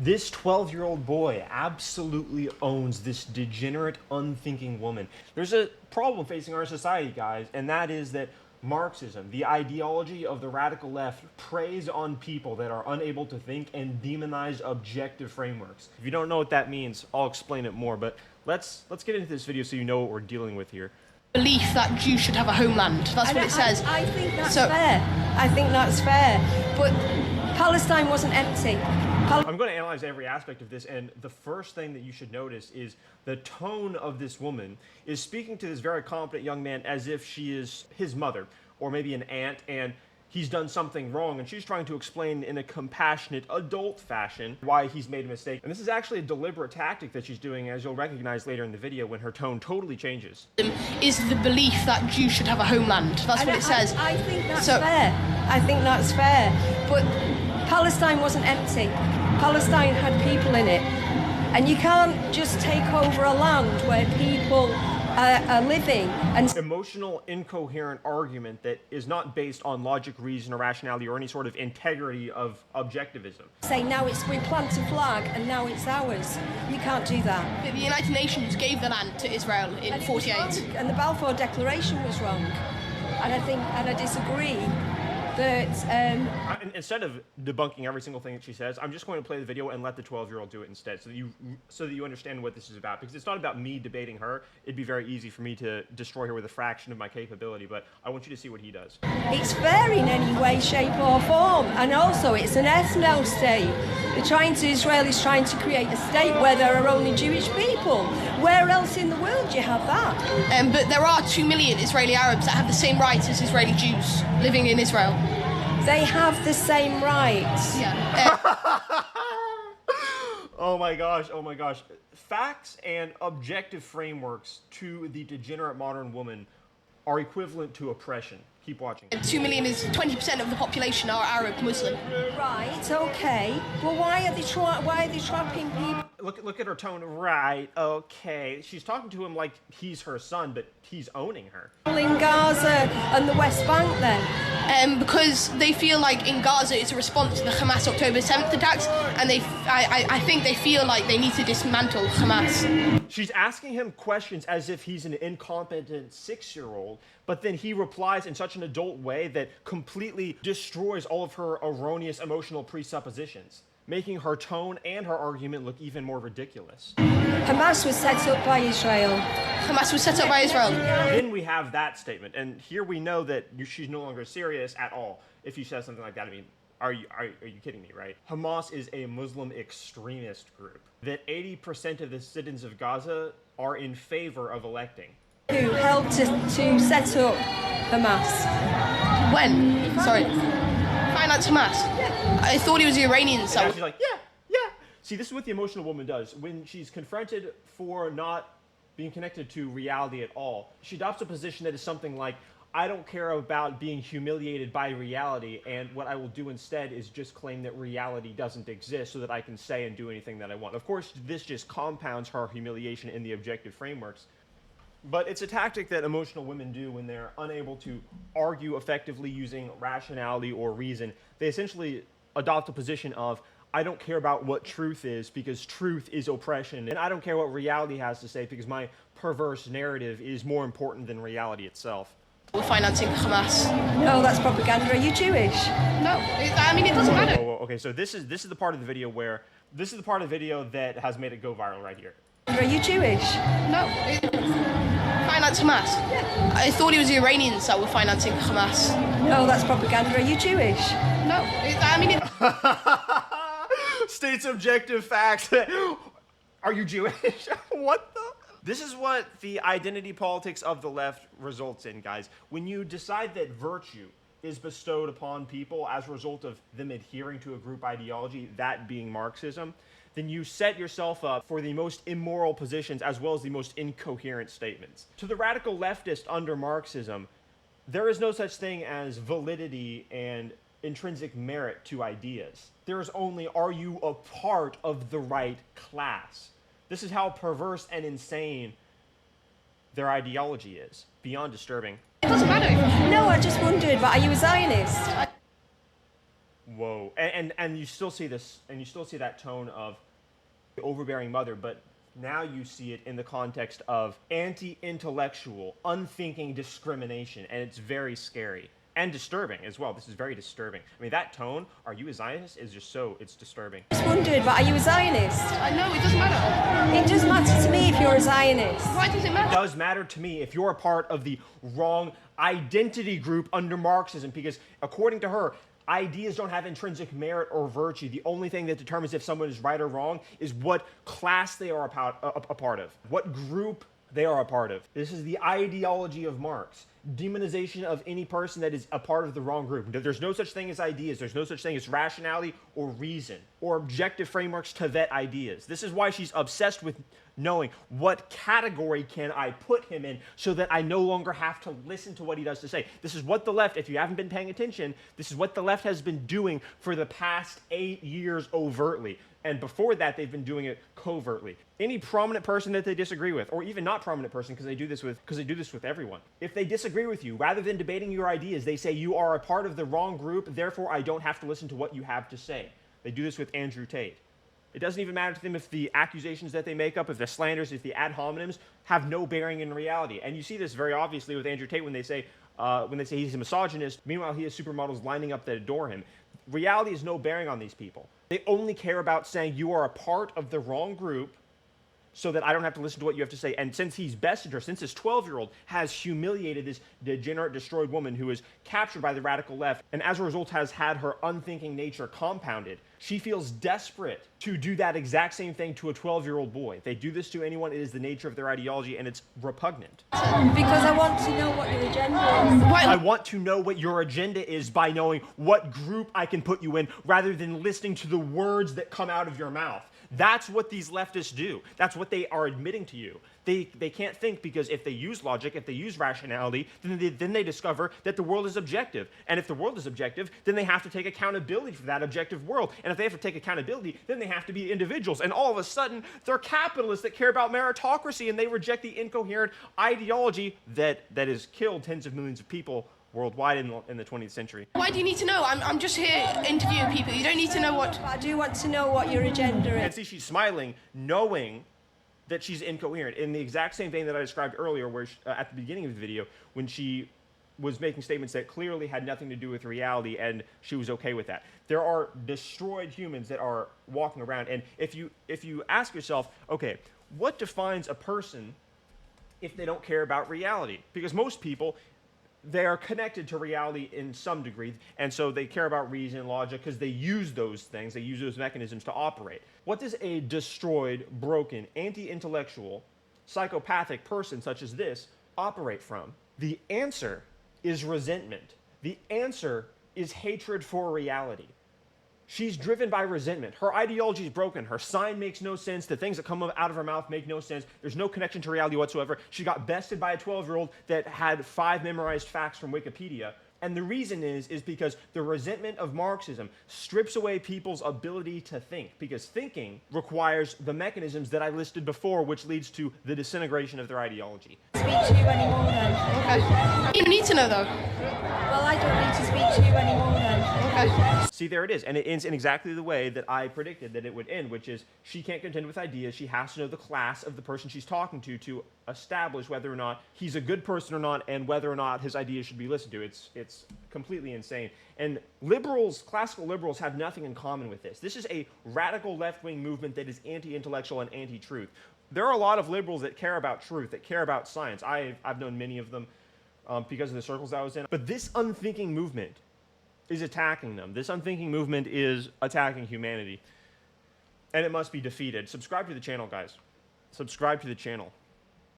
This 12-year-old boy absolutely owns this degenerate, unthinking woman. There's a problem facing our society, guys, and that is that Marxism, the ideology of the radical left, preys on people that are unable to think and demonize objective frameworks. If you don't know what that means, I'll explain it more, but let's get into this video so you know what we're dealing with here. Belief that Jews should have a homeland. That's what it says. I think that's fair. I think that's fair. But Palestine wasn't empty. I'm going to analyze every aspect of this, and the first thing that you should notice is the tone of this woman is speaking to this very competent young man as if she is his mother, or maybe an aunt, and he's done something wrong, and she's trying to explain in a compassionate, adult fashion why he's made a mistake. And this is actually a deliberate tactic that she's doing, as you'll recognize later in the video when her tone totally changes. Is the belief that Jews should have a homeland. That's what it says. I think that's fair. I think that's fair. But Palestine wasn't empty. Palestine had people in it. And you can't just take over a land where people are living. And emotional, incoherent argument that is not based on logic, reason, or rationality, or any sort of integrity of objectivism. Say now we plant a flag and now it's ours. You can't do that. The United Nations gave the land to Israel in '48. And the Balfour Declaration was wrong. And I disagree that instead of debunking every single thing that she says, I'm just going to play the video and let the 12-year-old do it instead, so that you understand what this is about. Because it's not about me debating her. It'd be very easy for me to destroy her with a fraction of my capability, but I want you to see what he does. It's fair in any way, shape or form, and also it's an ethno state. Israelis trying to create a state where there are only Jewish people. Where else in the world do you have that? But there are 2 million Israeli Arabs that have the same rights as Israeli Jews living in Israel. They have the same rights. Yeah. Oh my gosh, oh my gosh. Facts and objective frameworks to the degenerate modern woman are equivalent to oppression. Keep watching. 2 million is 20% of the population are Arab Muslim. Right, okay. Well, why are they trapping people? Look at her tone. Right, okay. She's talking to him like he's her son, but he's owning her. In Gaza and the West Bank then? Because they feel like in Gaza it's a response to the Hamas October 7th attacks, and I think they feel like they need to dismantle Hamas. She's asking him questions as if he's an incompetent 6-year-old, but then he replies in such an adult way that completely destroys all of her erroneous emotional presuppositions, making her tone and her argument look even more ridiculous. Hamas was set up by Israel. Hamas was set up by Israel. Then we have that statement, and here we know that she's no longer serious at all. If you said something like that, I mean, are you kidding me, right? Hamas is a Muslim extremist group that 80% of the citizens of Gaza are in favor of electing. Who helped to set up Hamas? When? Sorry. Finance Hamas? Yeah. I thought he was the Iranian side. She's like, yeah. See, this is what the emotional woman does. When she's confronted for not being connected to reality at all, she adopts a position that is something like, I don't care about being humiliated by reality, and what I will do instead is just claim that reality doesn't exist so that I can say and do anything that I want. Of course, this just compounds her humiliation in the objective frameworks. But it's a tactic that emotional women do when they're unable to argue effectively using rationality or reason. They essentially adopt a position of, I don't care about what truth is because truth is oppression, and I don't care what reality has to say because my perverse narrative is more important than reality itself. We're financing Hamas. No, that's propaganda. Are you Jewish? No, I mean, it doesn't matter. Whoa. Okay, so this is the part of the video where, this is the part of the video that has made it go viral right here. Are you Jewish? No. Finance Hamas? Yeah. I thought he was the Iranians that were financing Hamas. No, that's propaganda. Are you Jewish? No. I mean... States objective facts. Are you Jewish? What the? This is what the identity politics of the left results in, guys. When you decide that virtue is bestowed upon people as a result of them adhering to a group ideology, that being Marxism, then you set yourself up for the most immoral positions as well as the most incoherent statements. To the radical leftist under Marxism, there is no such thing as validity and intrinsic merit to ideas. There is only, are you a part of the right class? This is how perverse and insane their ideology is. Beyond disturbing. It doesn't matter. No, I just wondered, but are you a Zionist? whoa. And you still see this, and you still see that tone of overbearing mother, but now you see it in the context of anti-intellectual, unthinking discrimination, and it's very scary and disturbing as well. This is very disturbing. I mean, that tone, "Are you a Zionist?" is just so, it's disturbing. I just wondered, but are you a Zionist? No, it doesn't matter. It does matter to me if you're a Zionist. Why does it It matter? does matter to me if you're a part of the wrong identity group under Marxism, because according to her, ideas don't have intrinsic merit or virtue. The only thing that determines if someone is right or wrong is what class they are a part of, what group they are a part of. This is the ideology of Marx. Demonization of any person that is a part of the wrong group. There's no such thing as ideas. There's no such thing as rationality or reason or objective frameworks to vet ideas. This is why she's obsessed with knowing what category can I put him in so that I no longer have to listen to what he does to say. This is what the left, if you haven't been paying attention, this is what the left has been doing for the past 8 years overtly. And before that, they've been doing it covertly. Any prominent person that they disagree with, or even not prominent person, because they do this with everyone. If they disagree with you, rather than debating your ideas, they say you are a part of the wrong group, therefore I don't have to listen to what you have to say. They do this with Andrew Tate. It doesn't even matter to them if the accusations that they make up, if the slanders, if the ad hominems have no bearing in reality. And you see this very obviously with Andrew Tate when they say he's a misogynist. Meanwhile, he has supermodels lining up that adore him. Reality has no bearing on these people. They only care about saying you are a part of the wrong group so that I don't have to listen to what you have to say. And since he's bested her, since this 12-year-old has humiliated this degenerate, destroyed woman who is captured by the radical left, and as a result has had her unthinking nature compounded, she feels desperate to do that exact same thing to a 12-year-old boy. They do this to anyone. It is the nature of their ideology, and it's repugnant. Because I want to know what your agenda is. I want to know what your agenda is by knowing what group I can put you in, rather than listening to the words that come out of your mouth. That's what these leftists do. That's what they are admitting to you. They can't think, because if they use logic, if they use rationality, then they discover that the world is objective. And if the world is objective, then they have to take accountability for that objective world. And if they have to take accountability, then they have to be individuals. And all of a sudden, they're capitalists that care about meritocracy, and they reject the incoherent ideology that has killed tens of millions of people worldwide in the 20th century. Why do you need to know? I'm just here interviewing people. You don't need to know what... But I do want to know what your agenda And is. see, she's smiling, knowing that she's incoherent, in the exact same vein that I described earlier, where at the beginning of the video, when she was making statements that clearly had nothing to do with reality, and she was okay with that. There are destroyed humans that are walking around, and if you ask yourself, okay, what defines a person if they don't care about reality? Because most people, they are connected to reality in some degree, and so they care about reason and logic because they use those things, they use those mechanisms to operate. What does a destroyed, broken, anti-intellectual, psychopathic person such as this operate from? The answer is resentment. The answer is hatred for reality. She's driven by resentment. Her ideology is broken. Her sign makes no sense. The things that come out of her mouth make no sense. There's no connection to reality whatsoever. She got bested by a 12-year-old that had 5 memorized facts from Wikipedia. And the reason is because the resentment of Marxism strips away people's ability to think, because thinking requires the mechanisms that I listed before, which leads to the disintegration of their ideology. Speak to you anymore then. Okay. You don't need to know, though. Well, I don't need to speak to you anymore then. Okay. See, there it is. And it ends in exactly the way that I predicted that it would end, which is she can't contend with ideas. She has to know the class of the person she's talking to establish whether or not he's a good person or not, and whether or not his ideas should be listened to. It's completely insane. And liberals, classical liberals, have nothing in common with this. This is a radical left-wing movement that is anti-intellectual and anti-truth. There are a lot of liberals that care about truth, that care about science. I've known many of them because of the circles I was in. But this unthinking movement is attacking them. This unthinking movement is attacking humanity. And it must be defeated. Subscribe to the channel, guys. Subscribe to the channel.